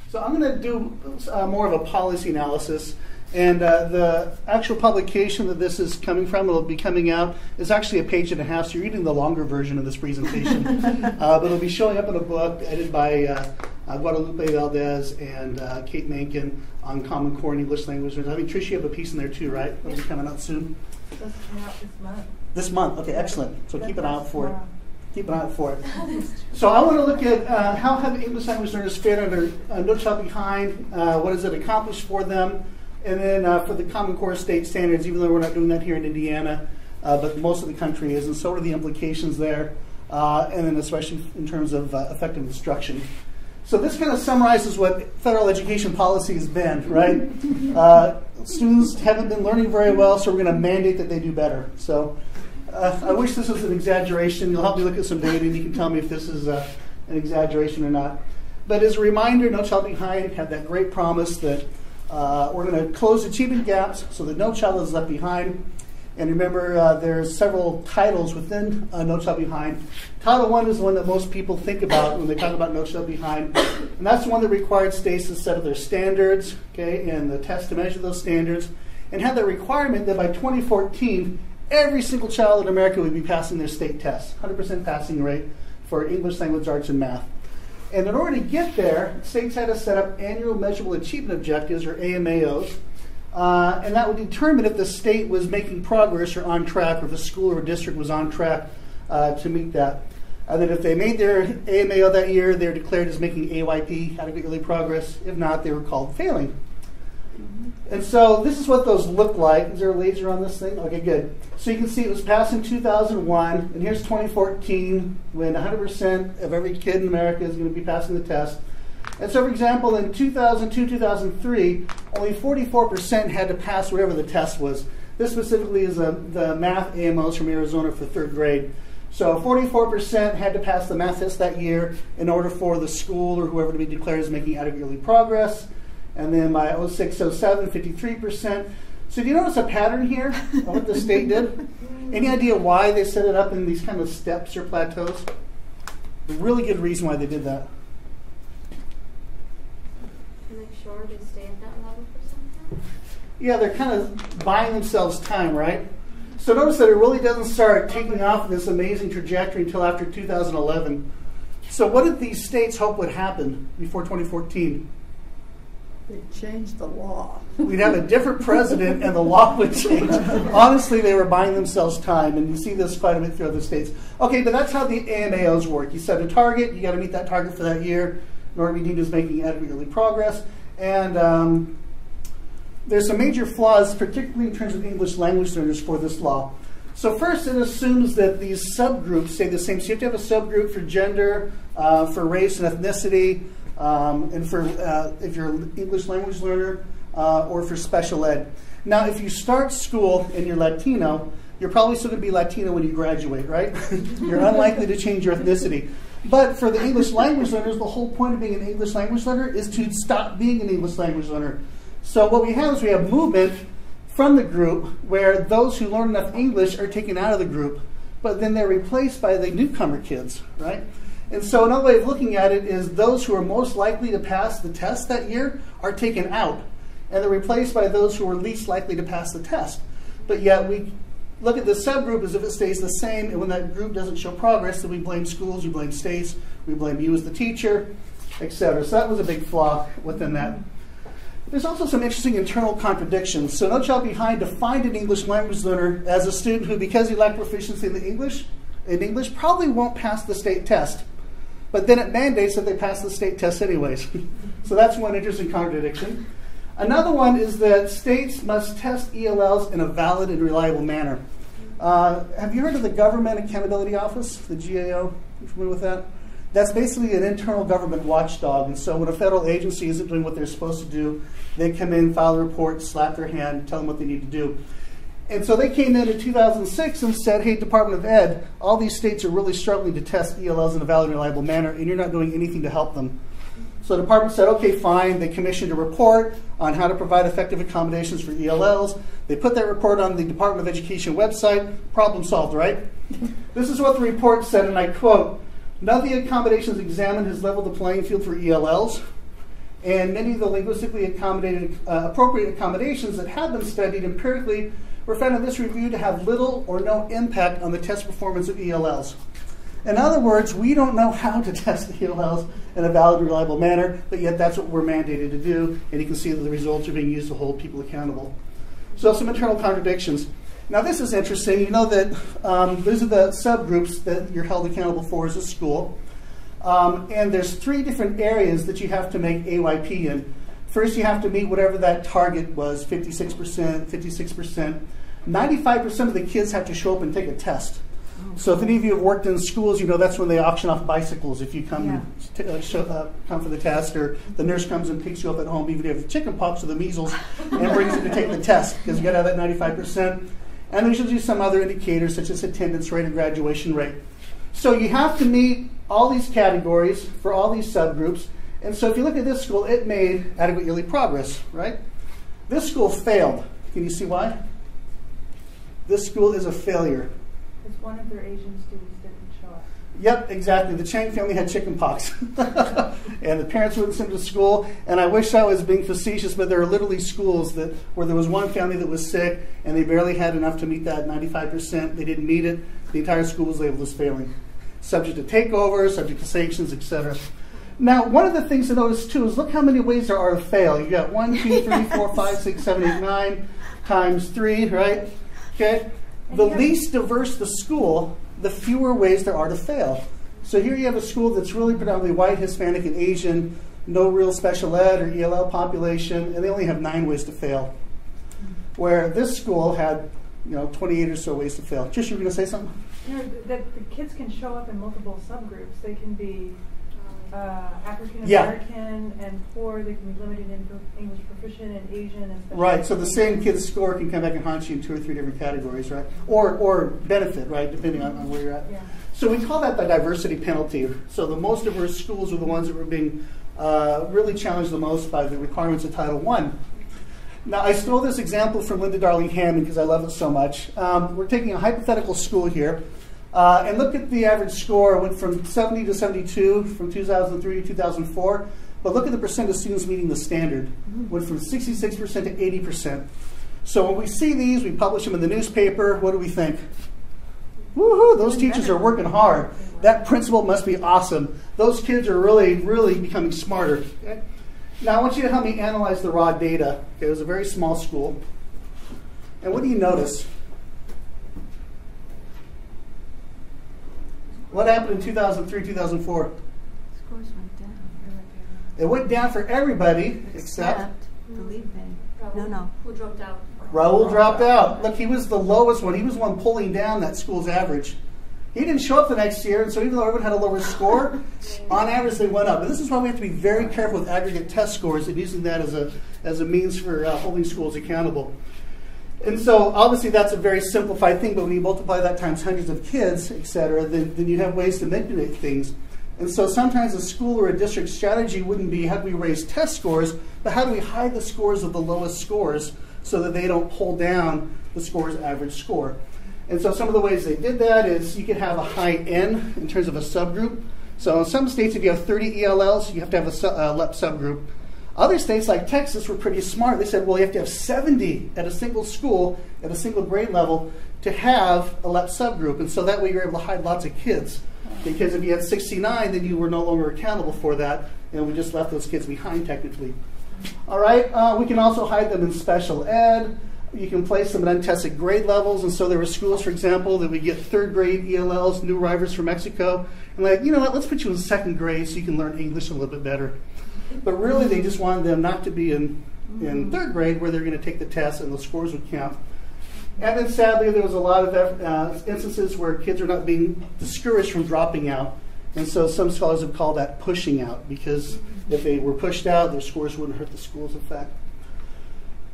So I'm going to do more of a policy analysis. And the actual publication that this is coming from, it'll be coming out, is actually a page and a half, so you're reading the longer version of this presentation. But it'll be showing up in a book edited by Guadalupe Valdez and Kate Mencken on Common Core and English language. I think, Trish, you have a piece in there too, right? It'll be coming out soon? It's supposed to come out this month. This month? Okay, excellent. So keep an eye out for it. Keep an eye out for it. So I want to look at how have English language learners fared under No Child Behind, what does it accomplish for them, and then for the Common Core state standards, even though we're not doing that here in Indiana, but most of the country is, and so what are the implications there, and then especially in terms of effective instruction. So this kind of summarizes what federal education policy has been, right? Students haven't been learning very well, so we're going to mandate that they do better. So I wish this was an exaggeration. You'll help me look at some data, and you can tell me if this is an exaggeration or not. But as a reminder, No Child Behind had that great promise that we're going to close achievement gaps so that no child is left behind. And remember, there's several titles within No Child Behind. Title 1 is the one that most people think about when they talk about No Child Behind. And that's the one that required states to set up their standards, okay, and the test to measure those standards, and had the requirement that by 2014, every single child in America would be passing their state tests, 100% passing rate for English, language, arts, and math. And in order to get there, states had to set up annual measurable achievement objectives, or AMAOs, and that would determine if the state was making progress or on track, or if the school or district was on track to meet that. And then if they made their AMAO that year, they were declared as making AYP, adequate yearly progress. If not, they were called failing. And so this is what those look like. Is there a laser on this thing? Okay, good. So you can see it was passed in 2001, and here's 2014, when 100% of every kid in America is going to be passing the test. And so, for example, in 2002, 2003, only 44% had to pass whatever the test was. This specifically is the math AMOs from Arizona for third grade. So 44% had to pass the math test that year in order for the school or whoever to be declared as making adequate yearly progress. And then by 06, 07, 53%. So do you notice a pattern here of what the state did? Any idea why they set it up in these kind of steps or plateaus? A really good reason why they did that. To make sure they stay at that level for some time? Yeah, they're kind of buying themselves time, right? So notice that it really doesn't start taking off this amazing trajectory until after 2011. So what did these states hope would happen before 2014? They changed the law. We'd have a different president and the law would change. Honestly, they were buying themselves time, and you see this quite a bit through other states. Okay, but that's how the AMAOs work. You set a target, you got to meet that target for that year in order to be deemed as making adequate yearly progress. And there's some major flaws, particularly in terms of English language learners for this law. So first, it assumes that these subgroups stay the same. So you have to have a subgroup for gender, for race and ethnicity, and for if you're an English language learner, or for special ed. Now, if you start school and you're Latino, you're probably still going to be Latino when you graduate, right? You're unlikely to change your ethnicity. But for the English language learners, the whole point of being an English language learner is to stop being an English language learner. So what we have is we have movement from the group where those who learn enough English are taken out of the group, but then they're replaced by the newcomer kids, right? And so another way of looking at it is those who are most likely to pass the test that year are taken out, and they're replaced by those who are least likely to pass the test. But yet we look at the subgroup as if it stays the same, and when that group doesn't show progress, then we blame schools, we blame states, we blame you as the teacher, etc. So that was a big flaw within that. There's also some interesting internal contradictions. So No Child Behind defined an English language learner as a student who, because he lacked proficiency in English, probably won't pass the state test. But then it mandates that they pass the state test anyways. So that's one interesting contradiction. Another one is that states must test ELLs in a valid and reliable manner. Have you heard of the Government Accountability Office, the GAO? You familiar with that? That's basically an internal government watchdog. And so when a federal agency isn't doing what they're supposed to do, they come in, file a report, slap their hand, tell them what they need to do. And so they came in 2006 and said, hey, Department of Ed, all these states are really struggling to test ELLs in a valid and reliable manner, and you're not doing anything to help them. So the department said, okay, fine. They commissioned a report on how to provide effective accommodations for ELLs. They put that report on the Department of Education website. Problem solved, right? This is what the report said, and I quote, none of the accommodations examined has leveled the playing field for ELLs. And many of the linguistically accommodated, appropriate accommodations that have been studied empirically were found in this review to have little or no impact on the test performance of ELLs. In other words, we don't know how to test the ELLs in a valid, reliable manner, but yet that's what we're mandated to do, and you can see that the results are being used to hold people accountable. So some internal contradictions. Now this is interesting. You know that these are the subgroups that you're held accountable for as a school. And there's 3 different areas that you have to make AYP in. First, you have to meet whatever that target was, 56%, 56%. 95% of the kids have to show up and take a test. So if any of you have worked in schools, you know that's when they auction off bicycles if you come come for the test, or the nurse comes and picks you up at home, even if you have chicken pox or the measles, and brings you to take the test, because you got to have that 95%. And there's usually some other indicators, such as attendance rate and graduation rate. So you have to meet all these categories for all these subgroups. And so if you look at this school, it made adequate yearly progress, right? This school failed. Can you see why? This school is a failure. Because one of their Asian students didn't show up. Yep, exactly. The Chang family had chicken pox. And the parents wouldn't send them to school. And I wish I was being facetious, but there are literally schools where there was one family that was sick, and they barely had enough to meet that 95%. They didn't meet it. The entire school was labeled as failing. Subject to takeover, subject to sanctions, etc. Now, one of the things to notice, too, is look how many ways there are to fail. You got 1, 2, 3, 4, 5, 6, 7, 8, 9 times 3, right? Okay. The least diverse the school, the fewer ways there are to fail. So here you have a school that's really predominantly white, Hispanic, and Asian, no real special ed or ELL population, and they only have 9 ways to fail. Where this school had, 28 or so ways to fail. Trish, you were going to say something? That the kids can show up in multiple subgroups. They can be African American and poor. They can be limited in English proficient and Asian and special. Right. So the same kid's score can come back and haunt you in 2 or 3 different categories, right? Or benefit, right? Depending on where you're at. Yeah. So we call that the diversity penalty. So the most diverse schools are the ones that were being really challenged the most by the requirements of Title I. Now, I stole this example from Linda Darling Hammond because I love it so much. We're taking a hypothetical school here. And look at the average score. It went from 70 to 72 from 2003 to 2004. But look at the percent of students meeting the standard. It went from 66% to 80%. So when we see these, we publish them in the newspaper. What do we think? Woohoo, those teachers are working hard. That principal must be awesome. Those kids are really, really becoming smarter. Okay? Now I want you to help me analyze the raw data. Okay, it was a very small school. And what do you notice? What happened in 2003, 2004? Scores went down. It went down for everybody except the lead bank. No. Who dropped out? Raul dropped out. Look, he was the lowest one. He was the one pulling down that school's average. He didn't show up the next year, and so even though everyone had a lower score, on average they went up. And this is why we have to be very careful with aggregate test scores and using that as a means for holding schools accountable. And so obviously that's a very simplified thing, but when you multiply that times hundreds of kids, et cetera, then you have ways to manipulate things. And so sometimes a school or a district strategy wouldn't be how do we raise test scores, but how do we hide the scores of the lowest scores so that they don't pull down the score's average score. And so some of the ways they did that is you could have a high N in terms of a subgroup. So in some states, if you have 30 ELLs, you have to have a LEP subgroup. Other states like Texas were pretty smart. They said, well, you have to have 70 at a single school, at a single grade level, to have a LEP subgroup. And so that way you're able to hide lots of kids. Because if you had 69, then you were no longer accountable for that, and we just left those kids behind technically. All right, we can also hide them in special ed. You can place them at untested grade levels. And so there were schools, for example, that would get 3rd grade ELLs, new arrivals from Mexico, and like, you know what, let's put you in 2nd grade so you can learn English a little bit better. But really, they just wanted them not to be in 3rd grade where they're going to take the test and the scores would count. And then sadly, there was a lot of instances where kids are not being discouraged from dropping out. And so some scholars have called that pushing out, because if they were pushed out, their scores wouldn't hurt the school's effect.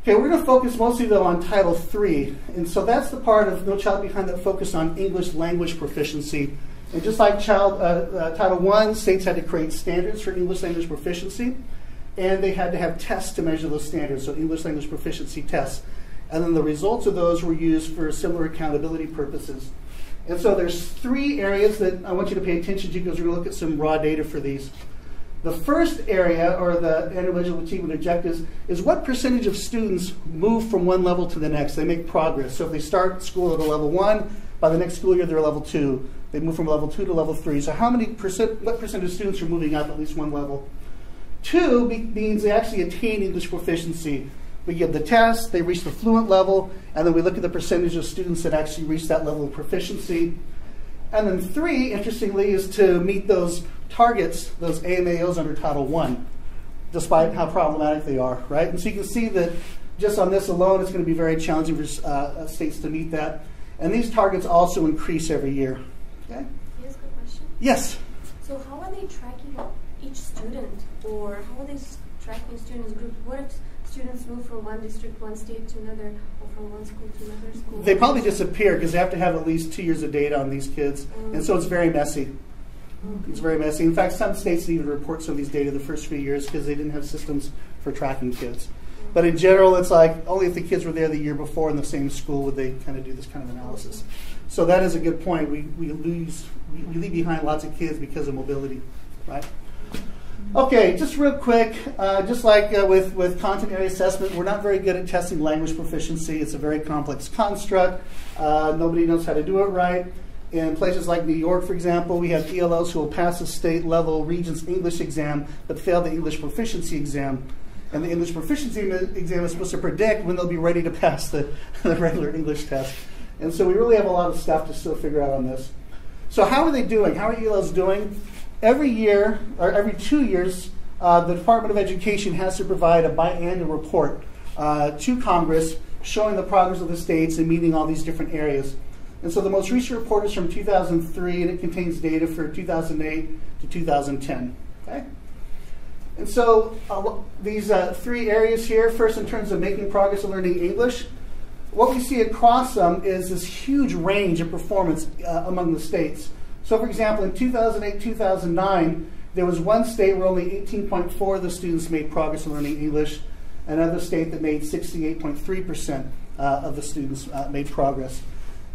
Okay, we're going to focus mostly, though, on Title III. And so that's the part of No Child Behind that focused on English language proficiency. And just like Title I, states had to create standards for English language proficiency, and they had to have tests to measure those standards, so English language proficiency tests. And then the results of those were used for similar accountability purposes. And so there's 3 areas that I want you to pay attention to, because we're going to look at some raw data for these. The first area, or the individual achievement objectives, is what percentage of students move from one level to the next. They make progress. So if they start school at a level 1, by the next school year they're level 2. They move from level 2 to level 3. So what percent of students are moving up at least one level? 2 means they actually attain English proficiency. We give the test, they reach the fluent level, and then we look at the percentage of students that actually reach that level of proficiency. And then 3, interestingly, is to meet those targets, those AMAOs under Title I, despite how problematic they are, right? And so you can see that just on this alone, it's going to be very challenging for states to meet that. And these targets also increase every year. Okay? Can I ask a question? Yes? So how are they tracking each student, or how are they tracking students' group? What if students move from one district, one state to another, or from one school to another school? They probably disappear because they have to have at least 2 years of data on these kids. And so it's very messy. It's very messy. In fact, some states need to report some of these data the first few years because they didn't have systems for tracking kids. But in general, it's like only if the kids were there the year before in the same school would they kind of do this kind of analysis. So that is a good point. We leave behind lots of kids because of mobility, right? Okay, just real quick, just like with content area assessment, we're not very good at testing language proficiency. It's a very complex construct. Nobody knows how to do it right. In places like New York, for example, we have ELLs who will pass the state level Regents English exam but fail the English proficiency exam. And the English proficiency exam is supposed to predict when they'll be ready to pass the regular English test. And so we really have a lot of stuff to still figure out on this. So how are they doing? How are ELLs doing? Every year, or every 2 years, the Department of Education has to provide a biannual report to Congress showing the progress of the states and meeting all these different areas. And so the most recent report is from 2003, and it contains data for 2008 to 2010. Okay? And so these 3 areas here, first in terms of making progress in learning English, what we see across them is this huge range of performance among the states. So for example, in 2008-2009, there was one state where only 18.4% of the students made progress in learning English, another state that made 68.3% of the students made progress.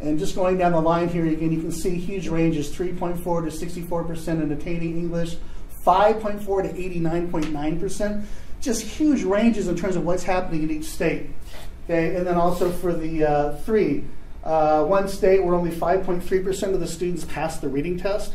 And just going down the line here, again, you can see huge ranges, 3.4 to 64% in attaining English, 5.4 to 89.9%. Just huge ranges in terms of what's happening in each state. Okay, and then also for the 3, one state where only 5.3% of the students passed the reading test,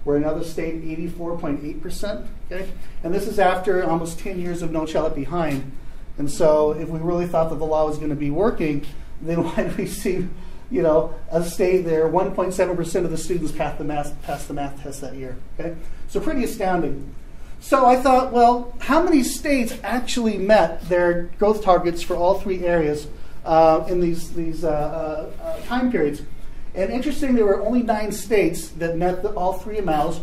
where another state 84.8%. Okay, and this is after almost 10 years of No Child Left Behind. And so, if we really thought that the law was going to be working, then why do we see, a state there 1.7% of the students passed the math test that year? Okay, so pretty astounding. So I thought, well, how many states actually met their growth targets for all 3 areas in these time periods? And interesting, there were only 9 states that met all 3 MAOs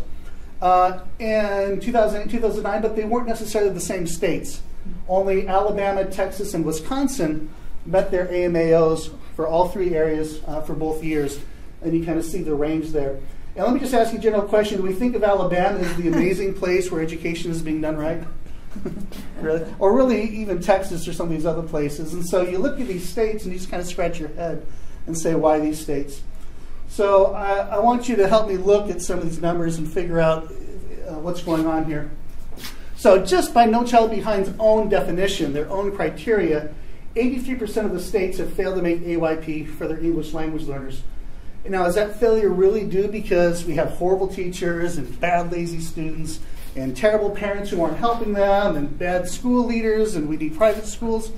in 2008, 2009, but they weren't necessarily the same states. Only Alabama, Texas, and Wisconsin met their AMAOs for all 3 areas for both years. And you kind of see the range there. And let me just ask you a general question. Do we think of Alabama as the amazing place where education is being done right? Really? Or really even Texas or some of these other places. And so you look at these states and you just kind of scratch your head and say, why these states? So I want you to help me look at some of these numbers and figure out what's going on here. So just by No Child Behind's own definition, their own criteria, 83% of the states have failed to make AYP for their English language learners. Now, is that failure really due because we have horrible teachers and bad, lazy students and terrible parents who aren't helping them and bad school leaders and we need private schools?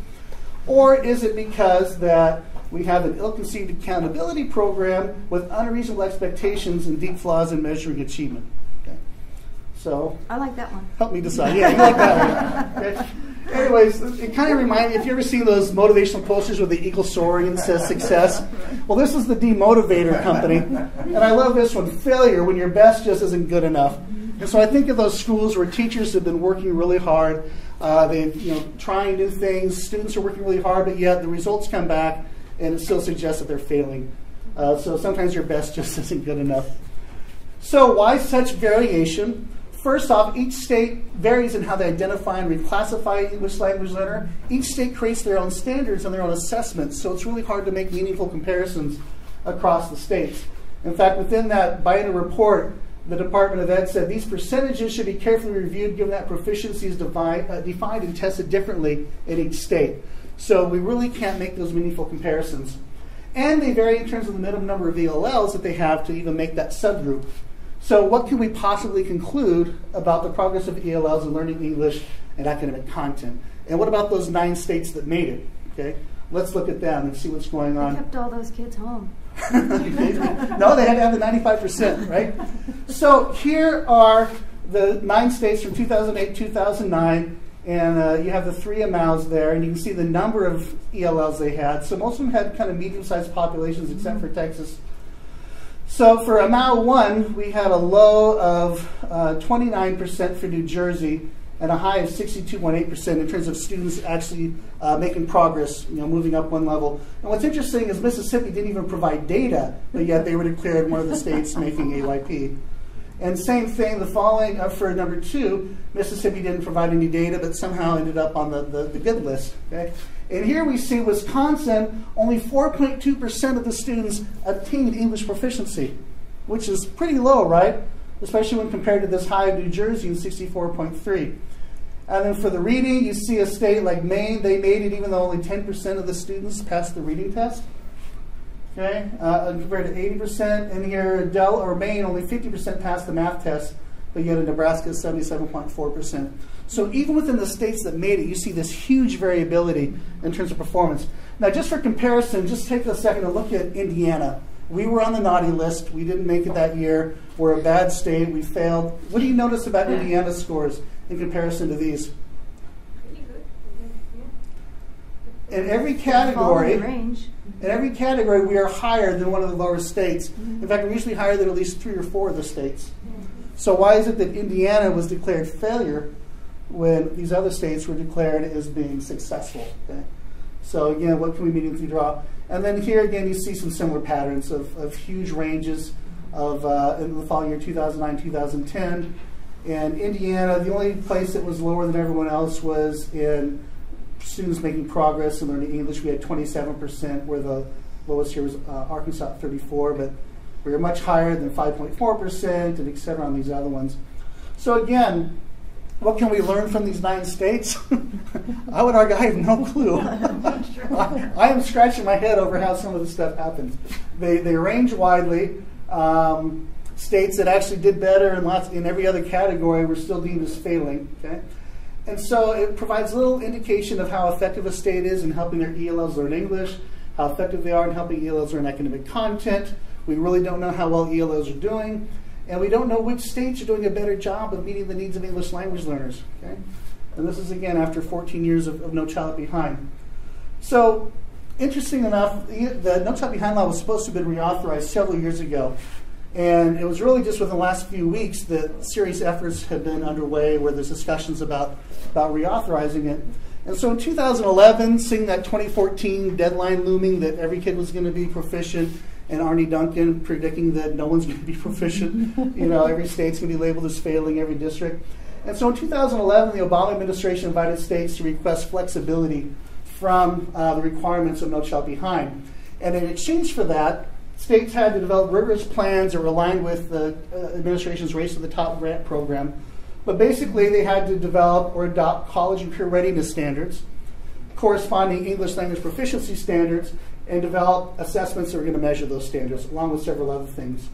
Or is it because that we have an ill-conceived accountability program with unreasonable expectations and deep flaws in measuring achievement? Okay. So I like that one. Help me decide. Yeah, you like that one. Okay. Anyways, it kind of reminds me, if you ever seen those motivational posters with the eagle soaring and says success? Well, this is the Demotivator company. And I love this one, failure when your best just isn't good enough. And so I think of those schools where teachers have been working really hard, they're trying new things, students are working really hard, but yet the results come back and it still suggests that they're failing. So sometimes your best just isn't good enough. So why such variation? First off, each state varies in how they identify and reclassify English language learner. Each state creates their own standards and their own assessments, so it's really hard to make meaningful comparisons across the states. In fact, within that biannual report, the Department of Ed said these percentages should be carefully reviewed given that proficiency is defined and tested differently in each state. So we really can't make those meaningful comparisons. And they vary in terms of the minimum number of ELLs that they have to even make that subgroup. So what can we possibly conclude about the progress of ELLs in learning English and academic content? And what about those 9 states that made it? Okay, let's look at them and see what's going on. They kept all those kids home. No, they had to have the 95%, right? So here are the 9 states from 2008, 2009, and you have the 3 MAUs there, and you can see the number of ELLs they had. So most of them had kind of medium-sized populations, except for Texas. So for MAU 1, we had a low of 29% for New Jersey, and a high of 62.8% in terms of students actually making progress, moving up one level. And what's interesting is Mississippi didn't even provide data, but yet they were declared one of the states making AYP. And same thing, the following for number 2, Mississippi didn't provide any data, but somehow ended up on the good list. Okay? And here we see Wisconsin, only 4.2% of the students obtained English proficiency, which is pretty low, right? Especially when compared to this high of New Jersey in 64.3. And then for the reading, you see a state like Maine, they made it even though only 10% of the students passed the reading test. Okay, compared to 80%. And here, Maine, only 50% passed the math test, but yet in Nebraska, 77.4%. So even within the states that made it, you see this huge variability in terms of performance. Now, just for comparison, just take a second and look at Indiana. We were on the naughty list. We didn't make it that year. We're a bad state. We failed. What do you notice about Indiana's scores in comparison to these? Pretty good. In every category, we are higher than one of the lower states. In fact, we're usually higher than at least 3 or 4 of the states. So why is it that Indiana was declared failure when these other states were declared as being successful? Okay? So again, what can we meaningfully draw? And then here again, you see some similar patterns of huge ranges of in the following year, 2009, 2010. And Indiana, the only place that was lower than everyone else was in students making progress in learning English. We had 27%, where the lowest here was Arkansas at 34%, but we were much higher than 5.4% and et cetera on these other ones. So again, what can we learn from these 9 states? I would argue I have no clue. I am scratching my head over how some of this stuff happened. They range widely. States that actually did better in every other category were still deemed as failing. Okay? And so it provides a little indication of how effective a state is in helping their ELLs learn English, how effective they are in helping ELLs learn academic content. We really don't know how well ELLs are doing. And we don't know which states are doing a better job of meeting the needs of English language learners. Okay? And this is, again, after 14 years of No Child Behind. So, interesting enough, the No Child Behind law was supposed to have been reauthorized several years ago. And it was really just within the last few weeks that serious efforts have been underway where there's discussions about reauthorizing it. And so in 2011, seeing that 2014 deadline looming that every kid was going to be proficient, and Arnie Duncan predicting that no one's going to be proficient. Every state's going to be labeled as failing, every district. And so in 2011, the Obama administration invited states to request flexibility from the requirements of No Child Behind. And in exchange for that, states had to develop rigorous plans that were aligned with the administration's Race to the Top grant program. But basically, they had to develop or adopt college and career readiness standards, corresponding English language proficiency standards, and develop assessments that are going to measure those standards, along with several other things.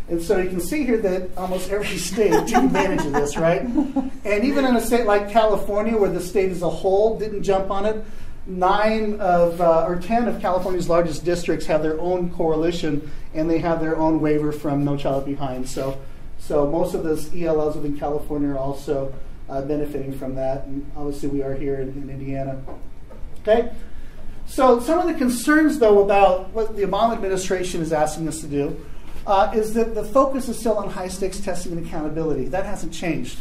And so you can see here that almost every state took advantage of this, right? And even in a state like California, where the state as a whole didn't jump on it, 10 of California's largest districts have their own coalition, and they have their own waiver from No Child Behind. So most of those ELLs within California are also benefiting from that, and obviously we are here in Indiana. Okay? So some of the concerns, though, about what the Obama administration is asking us to do is that the focus is still on high-stakes testing and accountability. That hasn't changed.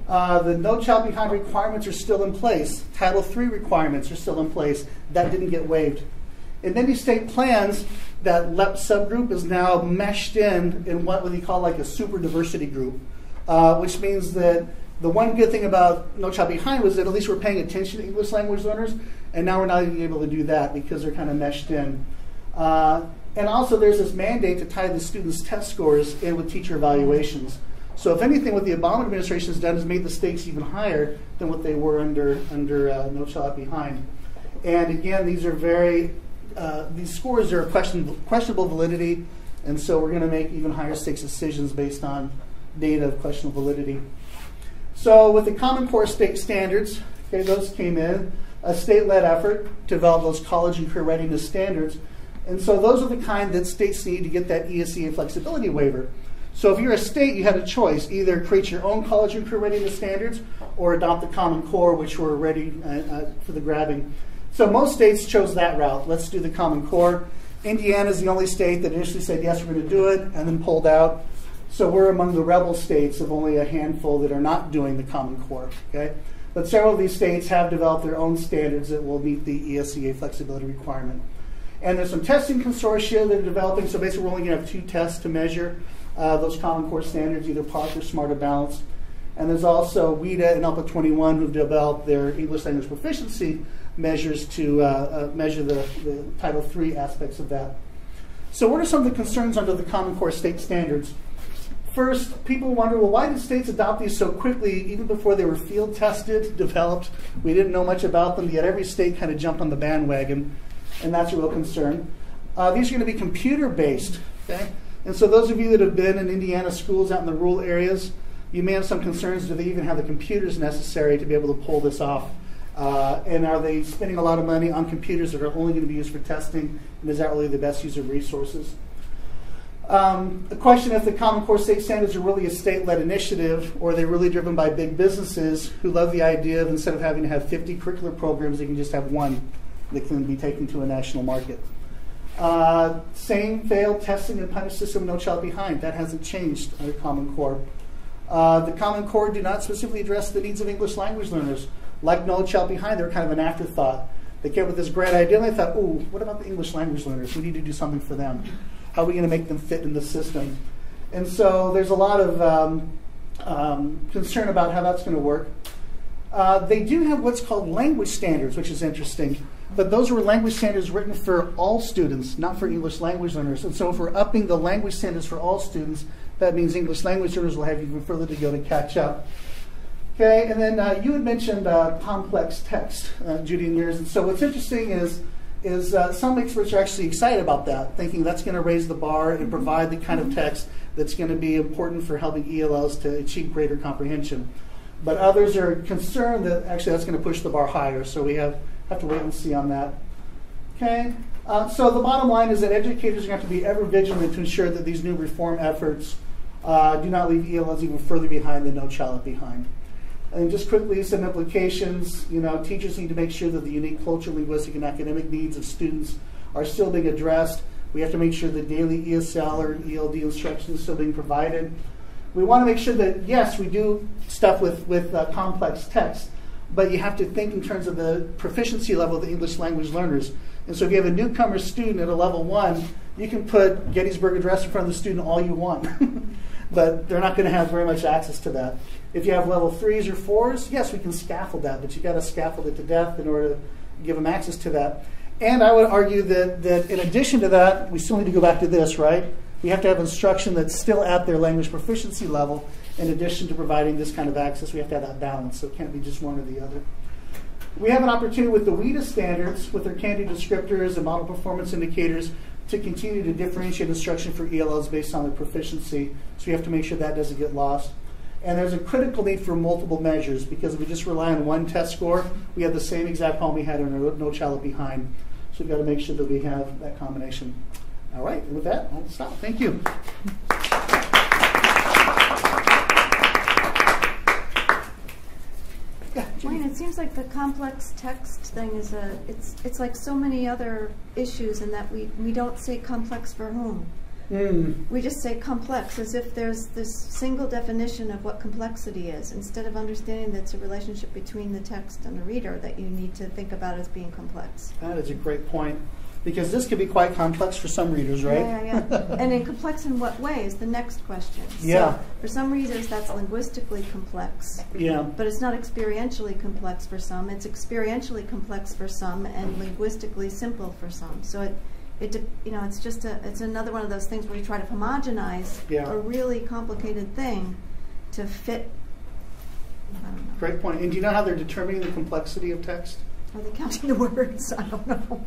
The No Child Behind requirements are still in place. Title III requirements are still in place. That didn't get waived. In many state plans, that LEP subgroup is now meshed in what we call like a super diversity group, which means that the one good thing about No Child Behind was that at least we're paying attention to English language learners, and now we're not even able to do that because they're kind of meshed in. And And also there's this mandate to tie the students' test scores in with teacher evaluations. So if anything, what the Obama administration has done is made the stakes even higher than what they were under No Child Left Behind. And again, these are these scores are questionable validity, and so we're going to make even higher stakes decisions based on data of questionable validity. So with the Common Core state standards, okay, those came in, a state-led effort to develop those college and career readiness standards. And so those are the kind that states need to get that ESE and flexibility waiver. So if you're a state, you had a choice. Either create your own college and career readiness standards or adopt the Common Core, which were ready for the grabbing. So most states chose that route. Let's do the Common Core. Indiana is the only state that initially said, yes, we're going to do it, and then pulled out. So we're among the rebel states of only a handful that are not doing the Common Core. Okay? But several of these states have developed their own standards that will meet the ESEA flexibility requirement. And there's some testing consortia that are developing. So basically, we're only going to have 2 tests to measure those Common Core standards, either PARCC or SMART or Balanced. And there's also WIDA and ALPA 21 who've developed their English language proficiency measures to measure the Title III aspects of that. So what are some of the concerns under the Common Core state standards? First, people wonder, well, why did states adopt these so quickly, even before they were field tested, developed? We didn't know much about them, yet every state kind of jumped on the bandwagon, and that's a real concern. These are going to be computer-based, okay? And so those of you that have been in Indiana schools out in the rural areas, you may have some concerns. Do they even have the computers necessary to be able to pull this off? And are they spending a lot of money on computers that are only going to be used for testing? And is that really the best use of resources? The question if the Common Core state standards are really a state-led initiative, or are they really driven by big businesses who love the idea of instead of having to have 50 curricular programs, they can just have one that can be taken to a national market. Same failed testing and punish system, No Child Behind. That hasn't changed under Common Core. The Common Core do not specifically address the needs of English language learners. Like No Child Behind, they're kind of an afterthought. They came with this great idea, and they thought, ooh, what about the English language learners? We need to do something for them. How are we going to make them fit in the system? And so there's a lot of concern about how that's going to work. They do have what's called language standards, which is interesting. But those were language standards written for all students, not for English language learners. And so if we're upping the language standards for all students, that means English language learners will have even further to go to catch up. Okay, and then you had mentioned complex text, Judy and Mears. And so what's interesting is some experts are actually excited about that, thinking that's going to raise the bar and provide the kind of text that's going to be important for helping ELLs to achieve greater comprehension. But others are concerned that actually that's going to push the bar higher, so we have to wait and see on that. Okay, so the bottom line is that educators are going to have to be ever vigilant to ensure that these new reform efforts do not leave ELLs even further behind than No Child Left Behind. And just quickly, some implications. You know, teachers need to make sure that the unique cultural, linguistic, and academic needs of students are still being addressed. We have to make sure that daily ESL or ELD instruction is still being provided. We want to make sure that, yes, we do stuff with complex text, but you have to think in terms of the proficiency level of the English language learners. And so if you have a newcomer student at a level 1, you can put Gettysburg Address in front of the student all you want, but they're not going to have very much access to that. If you have level 3s or 4s, yes, we can scaffold that, but you've got to scaffold it to death in order to give them access to that. And I would argue that in addition to that, we still need to go back to this, right? We have to have instruction that's still at their language proficiency level. In addition to providing this kind of access, we have to have that balance, so it can't be just one or the other. We have an opportunity with the WIDA standards, with their candidate descriptors and model performance indicators, to continue to differentiate instruction for ELLs based on their proficiency. So we have to make sure that doesn't get lost. And there's a critical need for multiple measures, because if we just rely on one test score, we have the same exact problem we had in No Child Left Behind. So we've got to make sure that we have that combination. All right, and with that, I'll stop. Thank you. Wayne, it seems like the complex text thing is it's like so many other issues in that we don't say complex for whom. We just say complex as if there's this single definition of what complexity is, instead of understanding that it's a relationship between the text and the reader that you need to think about as being complex. That is a great point, because this can be quite complex for some readers, right? Yeah. And in complex in what way is the next question. Yeah. So for some readers, that's linguistically complex. Yeah. But it's not experientially complex for some. It's experientially complex for some and linguistically simple for some. So it's just it's another one of those things where you try to homogenize a really complicated thing to fit. I don't know. Great point. And do you know how they're determining the complexity of text? Are they counting the words? I don't know.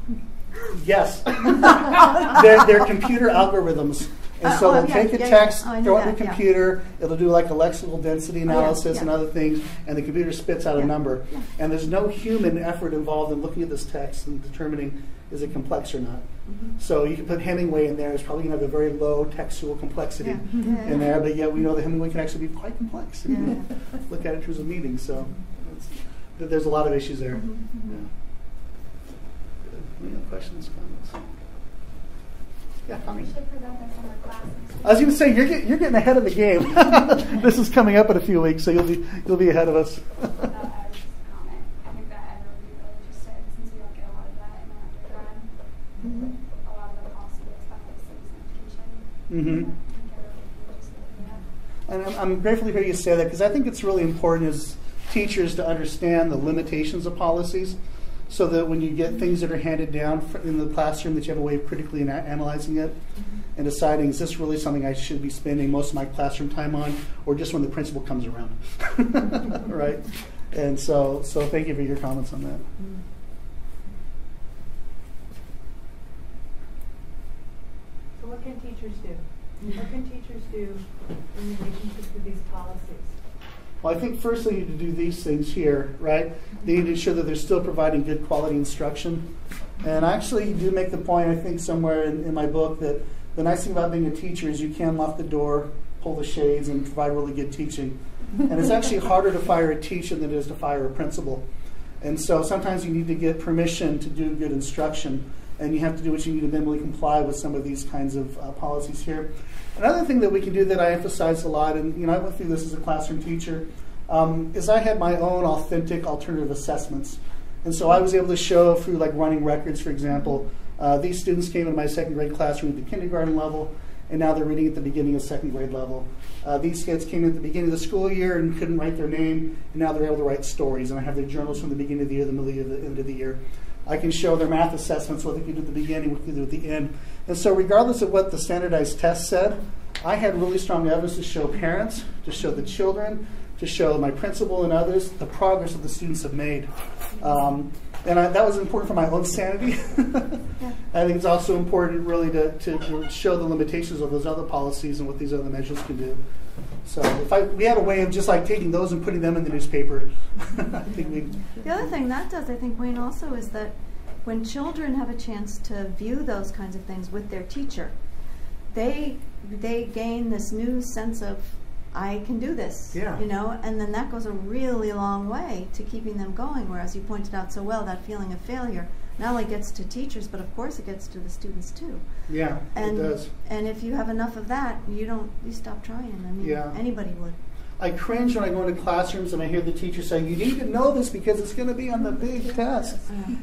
Yes. they're computer algorithms. And so they'll take a text, throw it in the computer, it'll do like a lexical density analysis and other things, and the computer spits out a number. Yeah. And there's no human effort involved in looking at this text and determining is it complex or not. Mm-hmm. So you can put Hemingway in there, it's probably going to have a very low textual complexity in there, but yet we know that Hemingway can actually be quite complex if you look at it in terms of meaning. So there's a lot of issues there. Mm-hmm. Any other questions, comments? Yeah, I was going to say you're getting ahead of the game. This is coming up in a few weeks, so you'll be ahead of us. I was just a comment. I think that Ed really just said, since we don't get a lot of that in our undergrad, a lot of the policy is about like citizen education. And I'm grateful to hear you say that, because I think it's really important as teachers to understand the limitations of policies, so that when you get things that are handed down in the classroom, that you have a way of critically analyzing it and deciding, is this really something I should be spending most of my classroom time on, or just when the principal comes around, right? And so thank you for your comments on that. So what can teachers do? What can teachers do in relationship to these policies? Well, I think first they need to do these things here, right? They need to ensure that they're still providing good quality instruction. And I actually do make the point, I think somewhere in my book, that the nice thing about being a teacher is you can lock the door, pull the shades, and provide really good teaching. And it's actually harder to fire a teacher than it is to fire a principal. And so sometimes you need to get permission to do good instruction, and you have to do what you need to minimally comply with some of these kinds of policies here. Another thing that we can do that I emphasize a lot, and I went through this as a classroom teacher, is I had my own authentic alternative assessments. And so I was able to show through like running records, for example, these students came into my second grade classroom at the kindergarten level, and now they're reading at the beginning of second grade level. These kids came in at the beginning of the school year and couldn't write their name, and now they're able to write stories. And I have their journals from the beginning of the year, the middle of the end of the year. I can show their math assessments, what they could do at the beginning, what they could do at the end. And so regardless of what the standardized test said, I had really strong evidence to show parents, to show the children, to show my principal and others the progress that the students have made. That was important for my own sanity. I think it's also important really to show the limitations of those other policies and what these other measures can do. So we had a way of just like taking those and putting them in the newspaper. I think the other thing that does, I think, Wayne, also is that when children have a chance to view those kinds of things with their teacher, they gain this new sense of, I can do this, and then that goes a really long way to keeping them going, whereas you pointed out so well, that feeling of failure not only gets to teachers, but of course it gets to the students too. Yeah, it does. And if you have enough of that, you stop trying. I mean, anybody would. I cringe when I go into classrooms and I hear the teacher saying, you need to know this because it's going to be on the big test.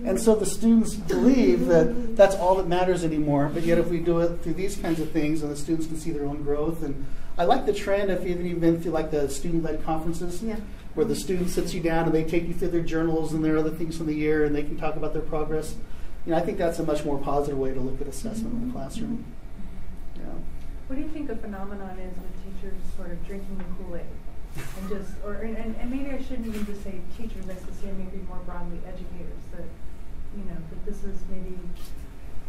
And so the students believe that that's all that matters anymore. But yet if we do it through these kinds of things, and the students can see their own growth. And I like the trend, if you've even been through like the student-led conferences, where the student sits you down and they take you through their journals and their other things from the year, and they can talk about their progress. I think that's a much more positive way to look at assessment in the classroom. Yeah. What do you think the phenomenon is with teachers sort of drinking the Kool-Aid? And maybe I shouldn't even just say teachers, I should say maybe more broadly educators, that that this is maybe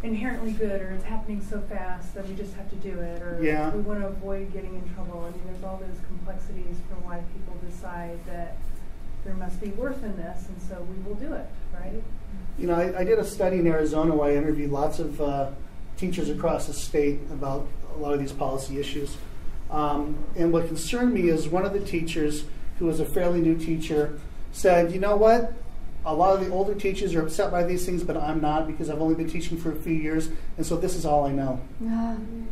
inherently good, or it's happening so fast that we just have to do it, or we want to avoid getting in trouble. I mean, there's all those complexities for why people decide that there must be worth in this, and so we will do it, right? I did a study in Arizona where I interviewed lots of teachers across the state about a lot of these policy issues. And what concerned me is one of the teachers, who was a fairly new teacher, said, you know what? A lot of the older teachers are upset by these things, but I'm not, because I've only been teaching for a few years, and so this is all I know. And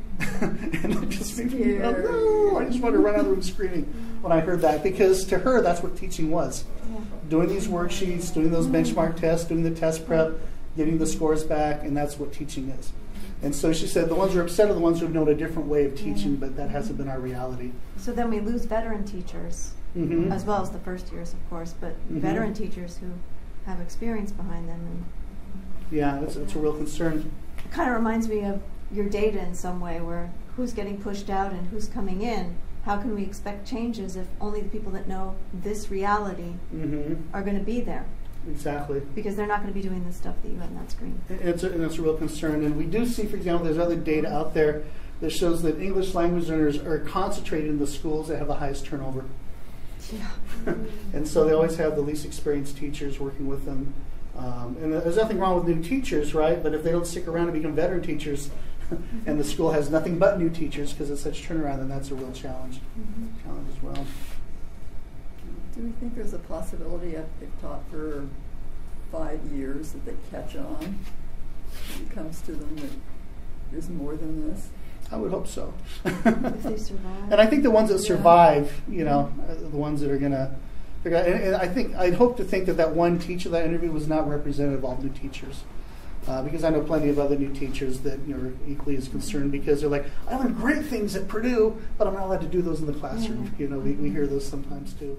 it just made me, I just wanted to run out of the room screaming when I heard that, because to her, that's what teaching was. Doing these worksheets, doing those benchmark tests, doing the test prep, getting the scores back, and that's what teaching is. And so she said the ones who are upset are the ones who have known a different way of teaching, but that hasn't been our reality. So then we lose veteran teachers, as well as the first years, of course, but veteran teachers who have experience behind them. Yeah, it's a real concern. it kind of reminds me of your data in some way, where who's getting pushed out and who's coming in. How can we expect changes if only the people that know this reality are going to be there? Exactly. Because they're not going to be doing the stuff that you have on that screen. It's a real concern. And we do see, for example, there's other data out there that shows that English language learners are concentrated in the schools that have the highest turnover. Yeah. And so they always have the least experienced teachers working with them. And there's nothing wrong with new teachers, right? But if they don't stick around and become veteran teachers, and the school has nothing but new teachers because it's such turnaround, then that's a real challenge. Challenge as well. Do we think there's a possibility if they've taught for 5 years that they catch on? When it comes to them that there's more than this? I would hope so. If they survive. And I think the ones that survive, you know, are the ones that are going to figure out. And I think I'd hope to think that one teacher that interview was not representative of all new teachers. Because I know plenty of other new teachers that are equally as concerned because they're like, I learned great things at Purdue, but I'm not allowed to do those in the classroom. You know, we hear those sometimes too.